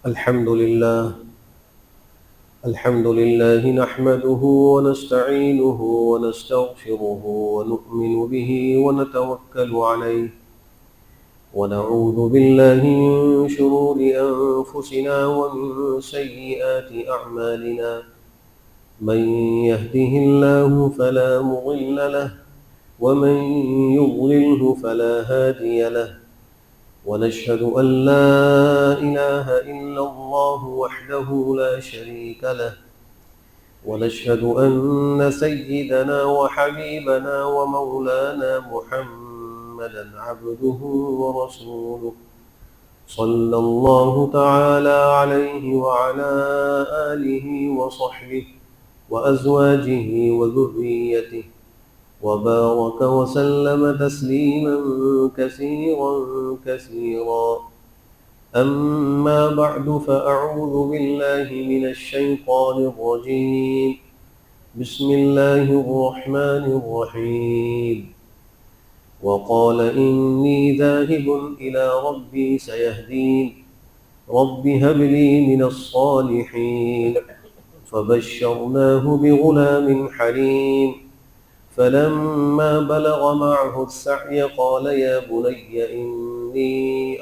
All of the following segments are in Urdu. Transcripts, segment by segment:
الحمد لله نحمده ونستعينه ونستغفره ونؤمن به ونتوكل عليه ونعوذ بالله من شرور أنفسنا ومن سيئات أعمالنا. من يهده الله فلا مضل له ومن يضلله فلا هادي له، ونشهد أن لا إله إلا الله وحده لا شريك له، ونشهد أن سيدنا وحبيبنا ومولانا محمدا عبده ورسوله، صلى الله تعالى عليه وعلى آله وصحبه وأزواجه وذريته، وبارك وسلم تسليما كثيرا كثيرا. أما بعد، فأعوذ بالله من الشيطان الرجيم. بسم الله الرحمن الرحيم. وقال إني ذاهب إلى ربي سيهدين، رب هب لي من الصالحين. فبشرناه بغلام حليم. فلما بلغ معه السعي قال يا بني إني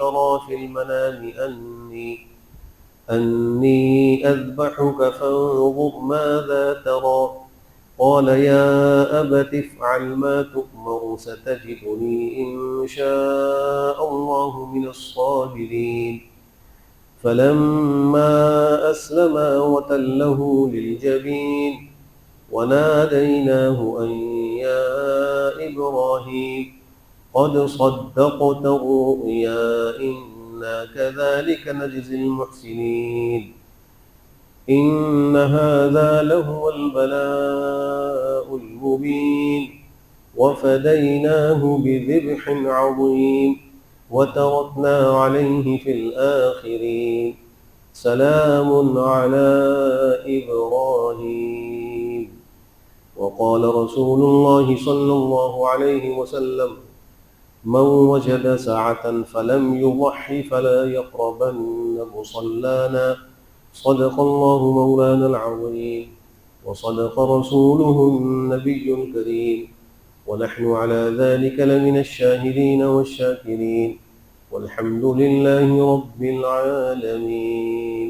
أرى في المنام أني أذبحك فانظر ماذا ترى. قال يا أبت افعل ما تؤمر ستجدني إن شاء الله من الصابرين. فلما أسلما وتله للجبين وناديناه أن يا إبراهيم قد صدقت الرؤيا إنا كذلك نجزي المحسنين. إن هذا لهو البلاء المبين. وفديناه بذبح عظيم وتركنا عليه في الآخرين. سلام على إبراهيم. وقال رسول الله صلى الله عليه وسلم: من وجد سعة فلم يضح فلا يقربن مصلانا. صدق الله مولانا العظيم، وصدق رسوله النبي الكريم، ونحن على ذلك لمن الشاهدين والشاكرين، والحمد لله رب العالمين.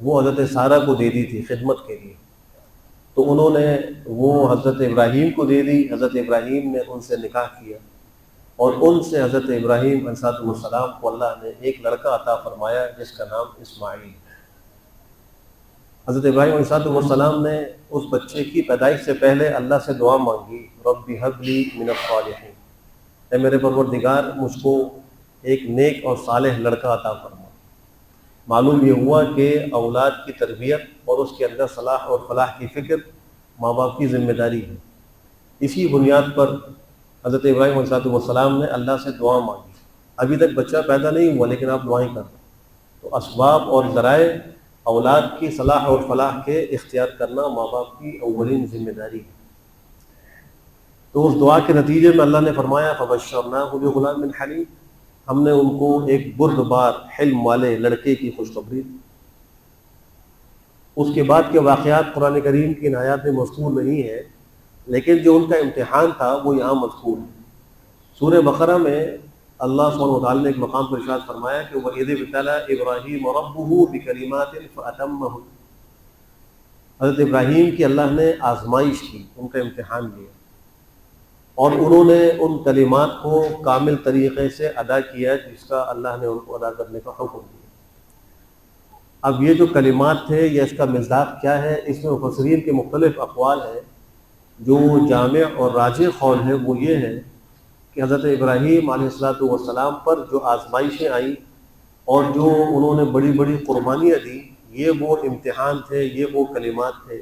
وہ حضرت سارہ کو دے دی تھی خدمت کے لیے، تو انہوں نے وہ حضرت ابراہیم کو دے دی۔ حضرت ابراہیم نے ان سے نکاح کیا اور ان سے حضرت ابراہیم علیہ السلام کو اللہ نے ایک لڑکا عطا فرمایا جس کا نام اسماعیل۔ حضرت ابراہیم علیہ السلام نے اس بچے کی پیدائش سے پہلے اللہ سے دعا مانگی، رب ہب لی من الصالحین، اے میرے پروردگار مجھ کو ایک نیک اور صالح لڑکا عطا فرما۔ معلوم یہ ہوا کہ اولاد کی تربیت اور اس کے اندر صلاح اور فلاح کی فکر ماں باپ کی ذمہ داری ہے۔ اسی بنیاد پر حضرت ابراہیم علیہ السلام نے اللہ سے دعا مانگی۔ ابھی تک بچہ پیدا نہیں ہوا لیکن آپ دعائیں کر رہے ہیں، تو اسباب اور ذرائع اولاد کی صلاح اور فلاح کے اختیار کرنا ماں باپ کی اولین ذمہ داری ہے۔ تو اس دعا کے نتیجے میں اللہ نے فرمایا فبشرناہ بغلام حلیم، ہم نے ان کو ایک بردبار حلم والے لڑکے کی خوشخبری دی۔ اس کے بعد کے واقعات قرآن کریم کی ان آیات میں مذکور نہیں ہے، لیکن جو ان کا امتحان تھا وہ یہاں مذکور ہے۔ سورہ بقرہ میں اللہ سبحانہ وتعالی نے ایک مقام پر ارشاد فرمایا کہ وَإِذِ ابْتَلَىٰ إِبْرَاهِيمَ رَبُّهُ بِكَلِمَاتٍ فَأَتَمَّهُنَّ، حضرت ابراہیم کی اللہ نے آزمائش کی، ان کا امتحان لیا اور انہوں نے ان کلمات کو کامل طریقے سے ادا کیا جس کا اللہ نے ان کو ادا کرنے کا حکم دیا۔ اب یہ جو کلمات تھے یا اس کا مصداق کیا ہے، اس میں مفسرین کے مختلف اقوال ہیں۔ جو جامع اور راجح قول ہے وہ یہ ہے کہ حضرت ابراہیم علیہ السلام پر جو آزمائشیں آئیں اور جو انہوں نے بڑی بڑی قربانیاں دی، یہ وہ امتحان تھے، یہ وہ کلمات تھے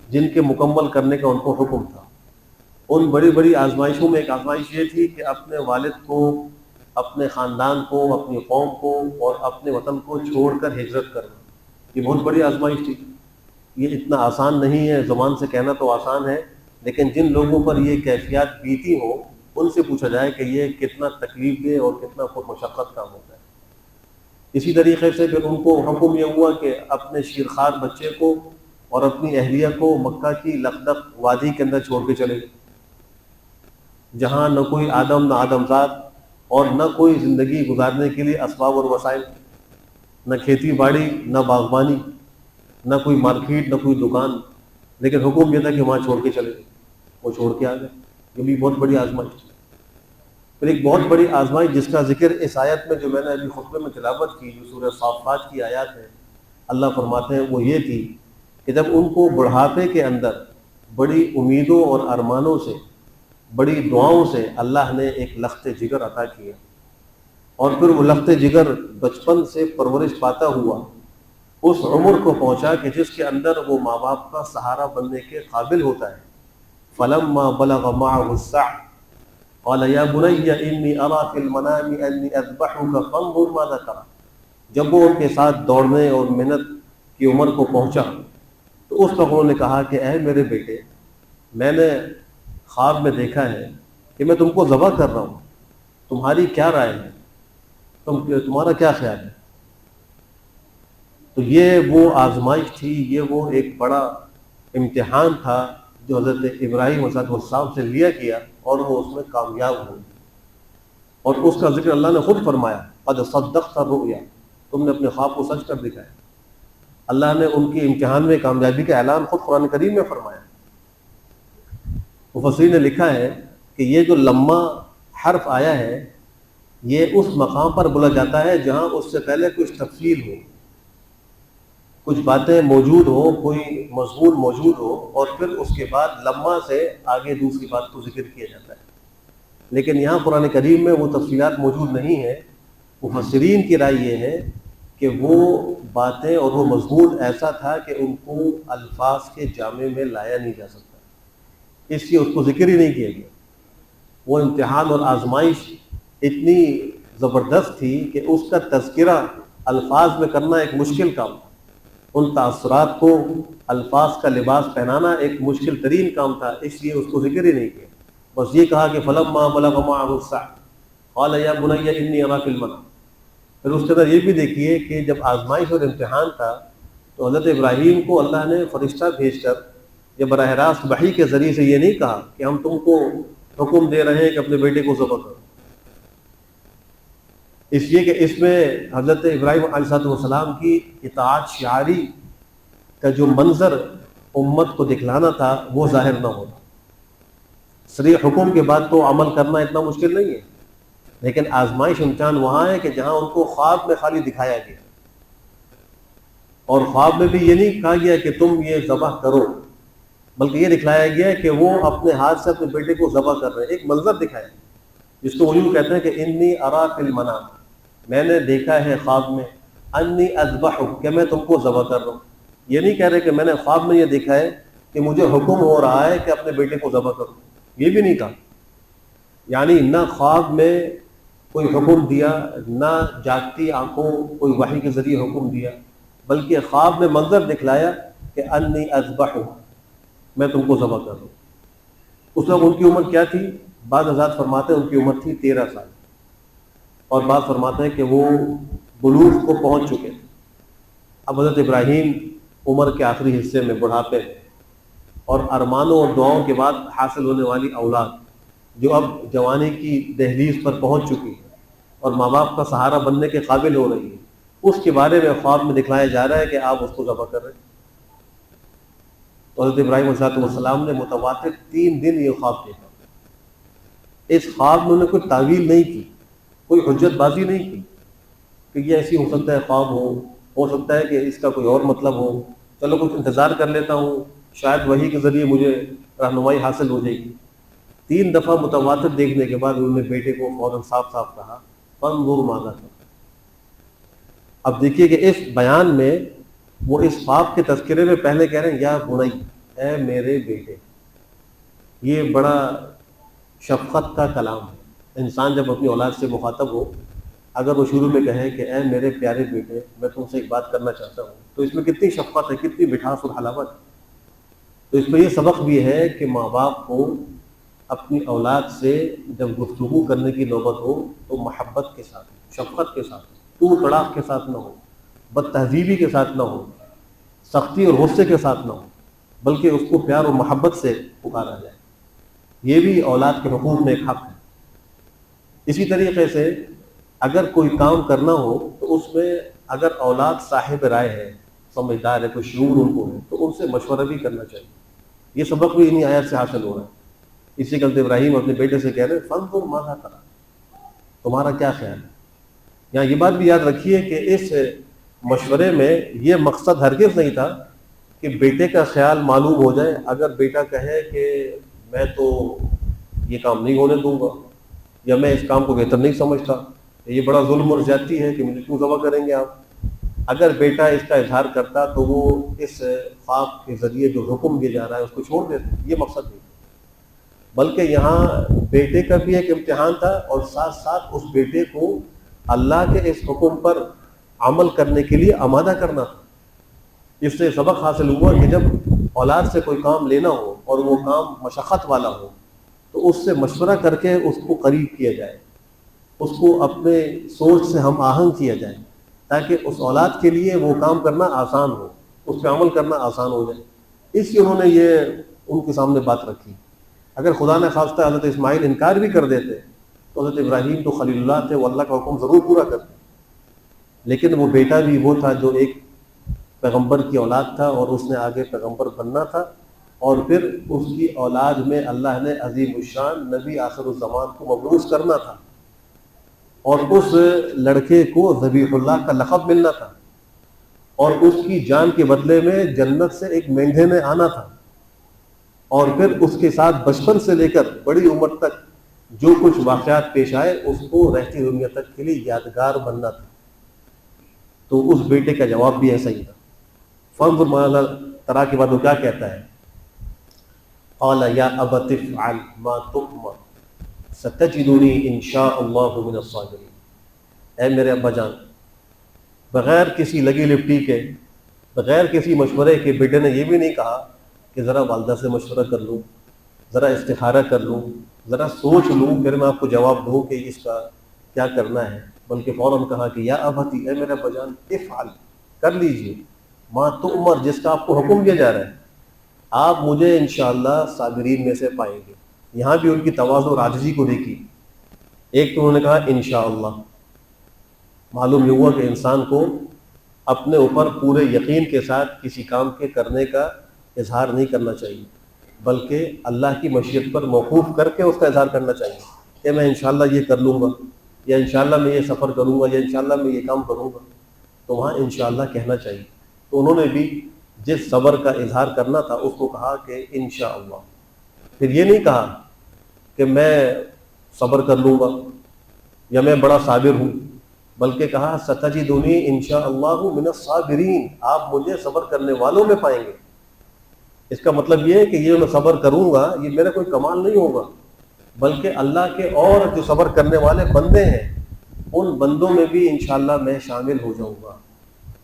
جن کے مکمل کرنے کا ان کو حکم تھا۔ ان بڑی بڑی آزمائشوں میں ایک آزمائش یہ تھی کہ اپنے والد کو، اپنے خاندان کو، اپنی قوم کو اور اپنے وطن کو چھوڑ کر ہجرت کرنا، یہ بہت بڑی آزمائش تھی۔ یہ اتنا آسان نہیں ہے، زبان سے کہنا تو آسان ہے، لیکن جن لوگوں پر یہ کیفیات بیتی ہوں ان سے پوچھا جائے کہ یہ کتنا تکلیف دہ اور کتنا مشقت کام ہوتا ہے۔ اسی طریقے سے پھر ان کو حکم یہ ہوا کہ اپنے شیرخوار بچے کو اور اپنی اہلیہ کو مکہ کی لخدق وادی کے اندر چھوڑ کے چلے گئے، جہاں نہ کوئی آدم نہ آدمزاد اور نہ کوئی زندگی گزارنے کے لیے اسباب اور وسائل، نہ کھیتی باڑی، نہ باغبانی، نہ کوئی مارکیٹ، نہ کوئی دکان، لیکن حکم یہ تھا کہ وہاں چھوڑ کے چلے گئے۔ وہ چھوڑ کے آ گئے، یہ بھی بہت بڑی آزمائش تھی۔ پھر ایک بہت بڑی آزمائش جس کا ذکر اس آیت میں جو میں نے ابھی خطبے میں تلاوت کی، جو سورہ صافات کی آیات ہے، اللہ فرماتے ہیں وہ یہ تھی کہ جب ان کو بڑھاپے کے اندر بڑی امیدوں اور ارمانوں سے، بڑی دعاؤں سے اللہ نے ایک لخت جگر عطا کیا، اور پھر وہ لخت جگر بچپن سے پرورش پاتا ہوا اس عمر کو پہنچا کہ جس کے اندر وہ ماں باپ کا سہارا بننے کے قابل ہوتا ہے۔ فَلَمَّا بَلَغَ مَعَهُ السَّعْيَ قَالَ يَا بُنَيَّ إِنِّي أَرَىٰ فِي الْمَنَامِ أَنِّي أَذْبَحُكَ فَانظُرْ مَاذَا تَرَىٰ، جب وہ ان کے ساتھ دوڑنے اور محنت کی عمر کو پہنچا تو اس وقت انہوں نے کہا کہ اے میرے بیٹے، میں نے خواب میں دیکھا ہے کہ میں تم کو ذبح کر رہا ہوں، تمہاری کیا رائے ہے، تمہارا کیا خیال ہے؟ تو یہ وہ آزمائش تھی، یہ وہ ایک بڑا امتحان تھا جو حضرت ابراہیم علیہ السلام سے لیا گیا اور وہ اس میں کامیاب ہوئے، اور اس کا ذکر اللہ نے خود فرمایا قد صدقت الرؤیا، تم نے اپنے خواب کو سچ کر دکھایا۔ اللہ نے ان کی امتحان میں کامیابی کا اعلان خود قرآن کریم میں فرمایا۔ مفسرین نے لکھا ہے کہ یہ جو لما حرف آیا ہے یہ اس مقام پر بولا جاتا ہے جہاں اس سے پہلے کچھ تفصیل ہو، کچھ باتیں موجود ہو، کوئی مضمون موجود ہو، اور پھر اس کے بعد لمحہ سے آگے دوسری بات کو ذکر کیا جاتا ہے۔ لیکن یہاں قرآن کریم میں وہ تفصیلات موجود نہیں ہیں۔ مفسرین کی رائے یہ ہے کہ وہ باتیں اور وہ مضمون ایسا تھا کہ ان کو الفاظ کے جامع میں لایا نہیں جا سکتا، اس لیے اس کو ذکر ہی نہیں کیا گیا۔ وہ امتحان اور آزمائش اتنی زبردست تھی کہ اس کا تذکرہ الفاظ میں کرنا ایک مشکل کام تھا، ان تاثرات کو الفاظ کا لباس پہنانا ایک مشکل ترین کام تھا، اس لیے اس کو ذکر ہی نہیں کیا۔ بس یہ کہا کہ فَلَمَّا بَلَغَ مَعَهُ السَّعْيَ قَالَ يَا بُنَيَّ إِنِّي أَرَىٰ فِي الْمَنَامِ۔ پھر اس کے اندر یہ بھی دیکھیے کہ جب آزمائش اور امتحان تھا تو حضرت ابراہیم کو اللہ نے فرشتہ بھیج کر یہ براہ راست وحی کے ذریعے سے یہ نہیں کہا کہ ہم تم کو حکم دے رہے ہیں کہ اپنے بیٹے کو ذبح کرو، اس لیے کہ اس میں حضرت ابراہیم علیہ السلام کی اطاعت شعاری کا جو منظر امت کو دکھلانا تھا وہ ظاہر نہ ہوتا. صریح حکم کے بعد تو عمل کرنا اتنا مشکل نہیں ہے، لیکن آزمائش امتحان وہاں ہے کہ جہاں ان کو خواب میں خالی دکھایا گیا، اور خواب میں بھی یہ نہیں کہا گیا کہ تم یہ ذبح کرو، بلکہ یہ دکھلایا گیا کہ وہ اپنے ہاتھ سے اپنے بیٹے کو ذبح کر رہے ہیں. ایک منظر دکھایا جس کو وہ کہتے ہیں کہ انی ارا فی المنام، میں نے دیکھا ہے خواب میں، انی اذبحک، کہ میں تم کو ذبح کر رہا ہوں. یہ نہیں کہہ رہے کہ میں نے خواب میں یہ دیکھا ہے کہ مجھے حکم ہو رہا ہے کہ اپنے بیٹے کو ذبح کروں، یہ بھی نہیں کہا. یعنی نہ خواب میں کوئی حکم دیا، نہ جاگتی آنکھوں کوئی وحی کے ذریعے حکم دیا، بلکہ خواب میں منظر دکھلایا کہ انی اذبحک، میں تم کو ذبح کر رہا ہوں. اس وقت ان کی عمر کیا تھی؟ بعض حضرات فرماتے ہیں ان کی عمر تھی 13 سال، اور بعض فرماتے ہیں کہ وہ بلوغ کو پہنچ چکے تھے. اب حضرت ابراہیم عمر کے آخری حصے میں بڑھاپے میں، اور ارمانوں اور دعاؤں کے بعد حاصل ہونے والی اولاد جو اب جوانی کی دہلیز پر پہنچ چکی ہے اور ماں باپ کا سہارا بننے کے قابل ہو رہی ہے، اس کے بارے میں خواب میں دکھلایا جا رہا ہے کہ آپ اس کو ذبح کر رہے ہیں. تو حضرت ابراہیم علیہ السلام نے متواتر 3 دن یہ خواب دیکھا. اس خواب میں انہوں نے کوئی تعویل نہیں کی، کوئی حجت بازی نہیں کی کہ یہ ایسی ہو سکتا ہے خواب ہو سکتا ہے کہ اس کا کوئی اور مطلب ہو، چلو کچھ انتظار کر لیتا ہوں، شاید وحی کے ذریعے مجھے رہنمائی حاصل ہو جائے گی. 3 دفعہ متواتر دیکھنے کے بعد انہوں نے بیٹے کو فوراً صاف صاف کہا فانظر ماذا ترى. اب دیکھیے کہ اس بیان میں وہ اس خواب کے تذکرے میں پہلے کہہ رہے ہیں یا بنی، اے میرے بیٹے. یہ بڑا شفقت کا کلام ہے. انسان جب اپنی اولاد سے مخاطب ہو، اگر وہ شروع میں کہے کہ اے میرے پیارے بیٹے میں تم سے ایک بات کرنا چاہتا ہوں، تو اس میں کتنی شفقت ہے، کتنی مٹھاس اور حلاوت ہے. تو اس میں یہ سبق بھی ہے کہ ماں باپ کو اپنی اولاد سے جب گفتگو کرنے کی نوبت ہو تو محبت کے ساتھ، شفقت کے ساتھ، تو تڑاک کے ساتھ نہ ہو، بد تہذیبی کے ساتھ نہ ہو، سختی اور غصے کے ساتھ نہ ہو، بلکہ اس کو پیار اور محبت سے پکارا جائے. یہ بھی اولاد کے حقوق میں ایک حق ہے. اسی طریقے سے اگر کوئی کام کرنا ہو تو اس میں اگر اولاد صاحب رائے ہے، سمجھدار ہے، کوئی شعور ان کو ہے، تو ان سے مشورہ بھی کرنا چاہیے. یہ سبق بھی انہی آیات سے حاصل ہو رہا ہے. اسی حضرت ابراہیم اپنے بیٹے سے کہہ رہے ہیں فانظر ماذا ترى، تمہارا کیا خیال ہے. یہاں یہ بات بھی یاد رکھیے کہ اس مشورے میں یہ مقصد ہرگز نہیں تھا کہ بیٹے کا خیال معلوم ہو جائے. اگر بیٹا کہے کہ میں تو یہ کام نہیں ہونے دوں گا، یا میں اس کام کو بہتر نہیں سمجھتا، یہ بڑا ظلم اور زیادتی ہے کہ مجھے کیوں ذبح کریں گے آپ، اگر بیٹا اس کا اظہار کرتا تو وہ اس خواب کے ذریعے جو حکم دیا جا رہا ہے اس کو چھوڑ دیتے. یہ مقصد نہیں، بلکہ یہاں بیٹے کا بھی ایک امتحان تھا، اور ساتھ ساتھ اس بیٹے کو اللہ کے اس حکم پر عمل کرنے کے لیے آمادہ کرنا تھا. اس سے سبق حاصل ہوا کہ جب اولاد سے کوئی کام لینا ہو اور وہ کام مشقت والا ہو تو اس سے مشورہ کر کے اس کو قریب کیا جائے، اس کو اپنے سوچ سے ہم آہنگ کیا جائے، تاکہ اس اولاد کے لیے وہ کام کرنا آسان ہو، اس پہ عمل کرنا آسان ہو جائے. اس لیے انہوں نے یہ ان کے سامنے بات رکھی. اگر خدا نہ خواستہ حضرت اسماعیل انکار بھی کر دیتے تو حضرت ابراہیم تو خلیل اللہ تھے، وہ اللہ کا حکم ضرور پورا کرتے، لیکن وہ بیٹا بھی وہ تھا جو ایک پیغمبر کی اولاد تھا، اور اس نے آگے پیغمبر بننا تھا، اور پھر اس کی اولاد میں اللہ نے عظیم الشان نبی آخر الزمان کو مبعوث کرنا تھا، اور اس لڑکے کو ذبیح اللہ کا لقب ملنا تھا، اور اس کی جان کے بدلے میں جنت سے ایک مینڈھے میں آنا تھا، اور پھر اس کے ساتھ بچپن سے لے کر بڑی عمر تک جو کچھ واقعات پیش آئے اس کو رہتی دنیا تک کے لیے یادگار بننا تھا. تو اس بیٹے کا جواب بھی ایسا ہی تھا. فانظر ماذا ترى کے بعد وہ کیا کہتا ہے؟ قال یا ابت افعل ما تؤمر ستجدنی ان شاء اللہ من الصابرین. اے میرے ابا جان، بغیر کسی لگی لپٹی کے، بغیر کسی مشورے کے بیٹے نے یہ بھی نہیں کہا کہ ذرا والدہ سے مشورہ کر لوں، ذرا استخارہ کر لوں، ذرا سوچ لوں، پھر میں آپ کو جواب دوں کہ اس کا کیا کرنا ہے، بلکہ فوراً کہا کہ یا ابتی، اے میرے ابا جان، افعل، کر لیجئے، ما تؤمر، جس کا آپ کو حکم دیا جا رہا ہے، آپ مجھے انشاءاللہ صابرین میں سے پائیں گے. یہاں بھی ان کی تواضع اور عاجزی کو دیکھی. ایک تو انہوں نے کہا انشاءاللہ، معلوم یہ ہوا کہ انسان کو اپنے اوپر پورے یقین کے ساتھ کسی کام کے کرنے کا اظہار نہیں کرنا چاہیے، بلکہ اللہ کی مشیت پر موقوف کر کے اس کا اظہار کرنا چاہیے کہ میں انشاءاللہ یہ کر لوں گا، یا انشاءاللہ میں یہ سفر کروں گا، یا انشاءاللہ میں یہ کام کروں گا، تو وہاں انشاءاللہ کہنا چاہیے۔ تو انہوں نے بھی جس صبر کا اظہار کرنا تھا اس کو کہا کہ انشاءاللہ، پھر یہ نہیں کہا کہ میں صبر کر لوں گا یا میں بڑا صابر ہوں، بلکہ کہا ستجدنی انشاءاللہ من الصابرین، آپ مجھے صبر کرنے والوں میں پائیں گے۔ اس کا مطلب یہ ہے کہ یہ میں صبر کروں گا یہ میرا کوئی کمال نہیں ہوگا، بلکہ اللہ کے اور جو صبر کرنے والے بندے ہیں ان بندوں میں بھی انشاءاللہ میں شامل ہو جاؤں گا۔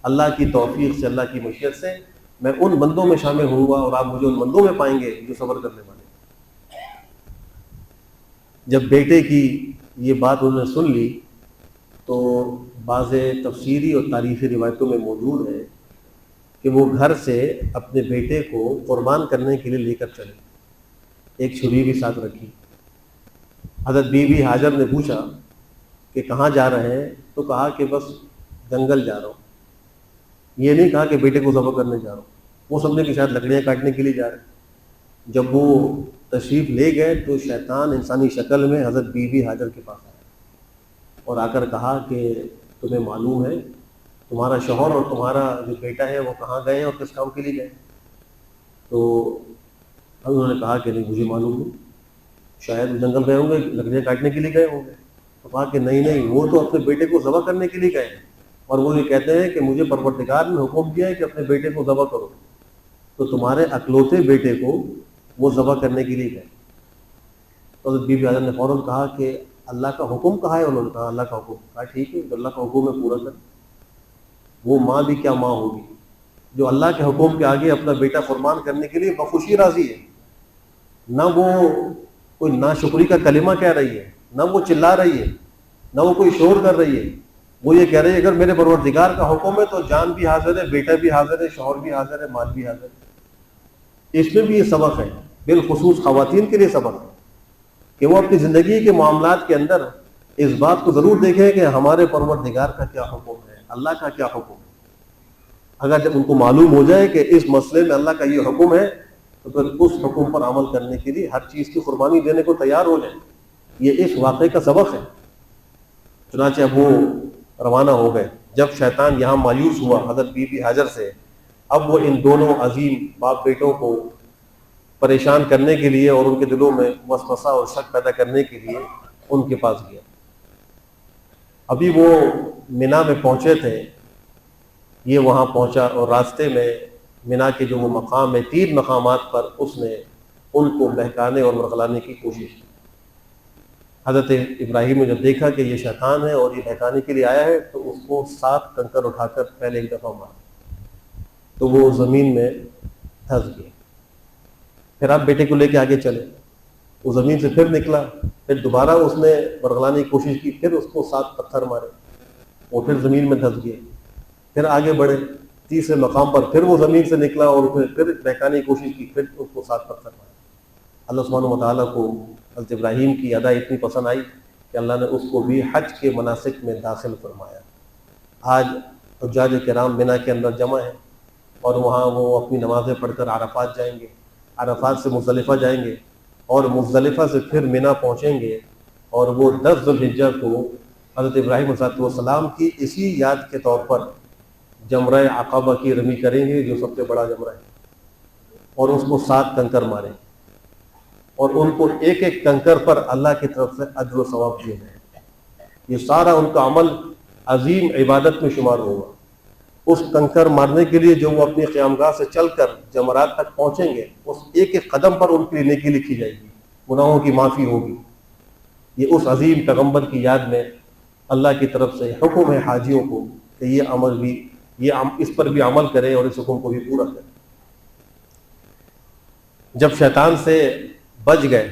اللہ کی توفیق سے، اللہ کی مشیت سے میں ان بندوں میں شامل ہوں گا، اور آپ مجھے ان بندوں میں پائیں گے جو صبر کرنے والے۔ جب بیٹے کی یہ بات انہوں نے سن لی تو بعض تفسیری اور تاریخی روایتوں میں موجود ہے کہ وہ گھر سے اپنے بیٹے کو قربان کرنے کے لیے لے کر چلے، ایک چھری بھی ساتھ رکھی۔ حضرت بی بی ہاجر نے پوچھا کہ کہاں جا رہے ہیں؟ تو کہا کہ بس جنگل جا رہا ہوں۔ یہ نہیں کہا کہ بیٹے کو ذبح کرنے جا رہا ہوں، وہ سمجھے کہ شاید لکڑیاں کاٹنے کے لیے جا رہے ہیں۔ جب وہ تشریف لے گئے تو شیطان انسانی شکل میں حضرت بی بی ہاجر کے پاس آیا اور آ کر کہا کہ تمہیں معلوم ہے تمہارا شوہر اور تمہارا جو بیٹا ہے وہ کہاں گئے ہیں اور کس کام کے لیے گئے؟ تو انہوں نے کہا کہ نہیں مجھے معلوم نہیں، شاید وہ جنگل گئے ہوں گے، لکڑیاں کاٹنے کے لیے گئے ہوں گے۔ تو کہا کہ نہیں وہ تو اپنے بیٹے کو ذبح کرنے کے لیے گئے ہیں، اور وہ یہ کہتے ہیں کہ مجھے پروردگار نے حکم دیا ہے کہ اپنے بیٹے کو ذبح کرو، تو تمہارے اکلوتے بیٹے کو وہ ذبح کرنے کے لیے گئے۔ تو حضرت بی بی ہاجر نے فوراً کہا کہ اللہ کا حکم کہا ہے؟ انہوں نے کہا اللہ کا حکم۔ کہا ٹھیک ہے، جو اللہ کا حکم ہے پورا کر۔ وہ ماں بھی کیا ماں ہوگی جو اللہ کے حکم کے آگے اپنا بیٹا قربان کرنے کے لیے بخوشی راضی ہے، نہ وہ کوئی ناشکری کا کلمہ کہہ رہی ہے، نہ وہ چلا رہی ہے، نہ وہ کوئی شور کر رہی ہے۔ وہ یہ کہہ رہی ہے اگر میرے پروردگار کا حکم ہے تو جان بھی حاضر ہے، بیٹا بھی حاضر ہے، شوہر بھی حاضر ہے، مال بھی حاضر ہے۔ اس میں بھی یہ سبق ہے، بالخصوص خواتین کے لیے سبق ہے کہ وہ اپنی زندگی کے معاملات کے اندر اس بات کو ضرور دیکھیں کہ ہمارے پروردگار کا کیا حکم ہے، اللہ کا کیا حکم ہے۔ اگر جب ان کو معلوم ہو جائے کہ اس مسئلے میں اللہ کا یہ حکم ہے تو پھر اس حکم پر عمل کرنے کے لیے ہر چیز کی قربانی دینے کو تیار ہو جائیں۔ یہ اس واقعے کا سبق ہے۔ چنانچہ وہ روانہ ہو گئے۔ جب شیطان یہاں مایوس ہوا حضرت بی بی ہاجر سے، اب وہ ان دونوں عظیم باپ بیٹوں کو پریشان کرنے کے لیے اور ان کے دلوں میں وسوسہ اور شک پیدا کرنے کے لیے ان کے پاس گیا۔ ابھی وہ منا میں پہنچے تھے، یہ وہاں پہنچا اور راستے میں منا کے جو وہ مقام ہے 3 مقامات پر اس نے ان کو بہکانے اور مرغلانے کی کوشش کی۔ حضرت ابراہیم نے جب دیکھا کہ یہ شیطان ہے اور یہ بہکانے کے لیے آیا ہے تو اس کو 7 کنکر اٹھا کر پہلے ایک دفعہ مارا تو وہ زمین میں دھنس گئے۔ پھر آپ بیٹے کو لے کے آگے چلے، وہ زمین سے پھر نکلا، پھر دوبارہ اس نے مرغلانے کی کوشش کی، پھر اس کو 7 پتھر مارے، وہ پھر زمین میں دھنس گئے۔ پھر آگے بڑھے، تیسرے مقام پر پھر وہ زمین سے نکلا اور پھر بہکانے کی کوشش کی، پھر اس کو 7 پتھر مارے۔ اللہ سبحانہ و تعالیٰ کو حضرت ابراہیم کی ادا اتنی پسند آئی کہ اللہ نے اس کو بھی حج کے مناسک میں داخل فرمایا۔ آج حجاج کرام منا کے اندر جمع ہیں اور وہاں وہ اپنی نمازیں پڑھ کر عرفات جائیں گے، عرفات سے مزدلفہ جائیں گے اور مزدلفہ سے پھر منا پہنچیں گے، اور وہ 10 ذی الحجہ کو حضرت ابراہیم علیہ السلام کی اسی یاد کے طور پر جمرہ عقبہ کی رمی کریں گے جو سب سے بڑا جمرہ ہے، اور اس کو 7 کنکر ماریں، اور ان کو ایک ایک کنکر پر اللہ کی طرف سے اجر و ثواب دیے جائیں۔ یہ سارا ان کا عمل عظیم عبادت میں شمار ہوگا۔ اس کنکر مارنے کے لیے جو وہ اپنی قیامگاہ سے چل کر جمرات تک پہنچیں گے، اس ایک ایک قدم پر ان کی نیکی لکھی جائے گی، گناہوں کی معافی ہوگی۔ یہ اس عظیم پیغمبر کی یاد میں اللہ کی طرف سے حکم ہے حاجیوں کو کہ یہ عمل بھی اس پر بھی عمل کریں اور اس حکم کو بھی پورا کریں۔ جب شیطان سے بچ گئے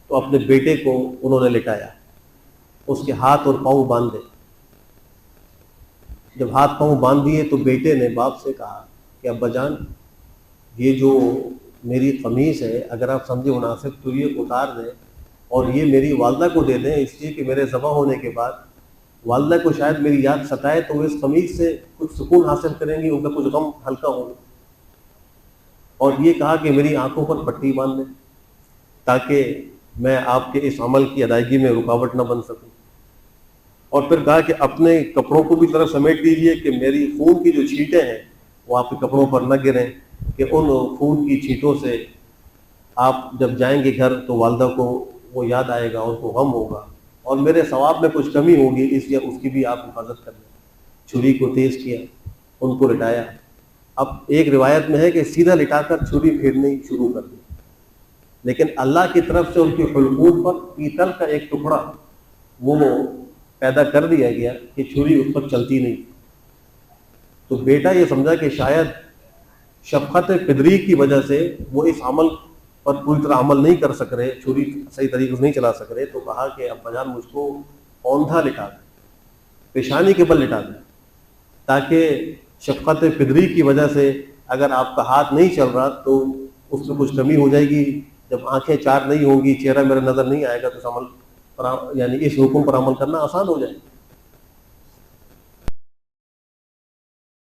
تو اپنے بیٹے کو انہوں نے لٹایا، اس کے ہاتھ اور پاؤں باندھے۔ جب ہاتھ پاؤں باندھ دیے تو بیٹے نے باپ سے کہا کہ ابا جان، یہ جو میری قمیص ہے اگر آپ سمجھے مناسب تو یہ اتار دیں اور یہ میری والدہ کو دے دیں، اس لیے کہ میرے ذبح ہونے کے بعد والدہ کو شاید میری یاد ستائے تو وہ اس قمیض سے کچھ سکون حاصل کریں گی، ان کا کچھ غم ہلکا ہوگا۔ اور یہ کہا کہ میری آنکھوں پر پٹی باندھ دیں تاکہ میں آپ کے اس عمل کی ادائیگی میں رکاوٹ نہ بن سکوں۔ اور پھر کہا کہ اپنے کپڑوں کو بھی طرف سمیٹ دیجئے کہ میری خون کی جو چھینٹیں ہیں وہ آپ کے کپڑوں پر نہ گریں، کہ ان خون کی چھینٹوں سے آپ جب جائیں گے گھر تو والدہ کو وہ یاد آئے گا، ان کو غم ہوگا، اور میرے ثواب میں کچھ کمی ہوگی، اس لیے اس کی بھی آپ حفاظت کر لیں۔ چھری کو تیز کیا، ان کو لٹایا۔ اب ایک روایت میں ہے کہ سیدھا لٹا کر چھری پھیرنی شروع کر دی، لیکن اللہ کی طرف سے ان کی حلقوم پر پیتل کا ایک ٹکڑا وہ پیدا کر دیا گیا کہ چھری اس پر چلتی نہیں۔ تو بیٹا یہ سمجھا کہ شاید شفقت پدری کی وجہ سے وہ اس عمل پر پوری طرح عمل نہیں کر سک رہے، چھری صحیح طریقے سے نہیں چلا سک رہے، تو کہا کہ ابا جان مجھ کو اوندھا لٹا دیں، پیشانی کے بل لٹا دیں، تاکہ شفقت پدری کی وجہ سے اگر آپ کا ہاتھ نہیں چل رہا تو اس میں کچھ کمی ہو جائے گی، جب آنکھیں چار نہیں ہوں گی، چہرہ میرا نظر نہیں آئے گا، تو اس عمل پر یعنی اس حکم پر عمل کرنا آسان ہو جائے۔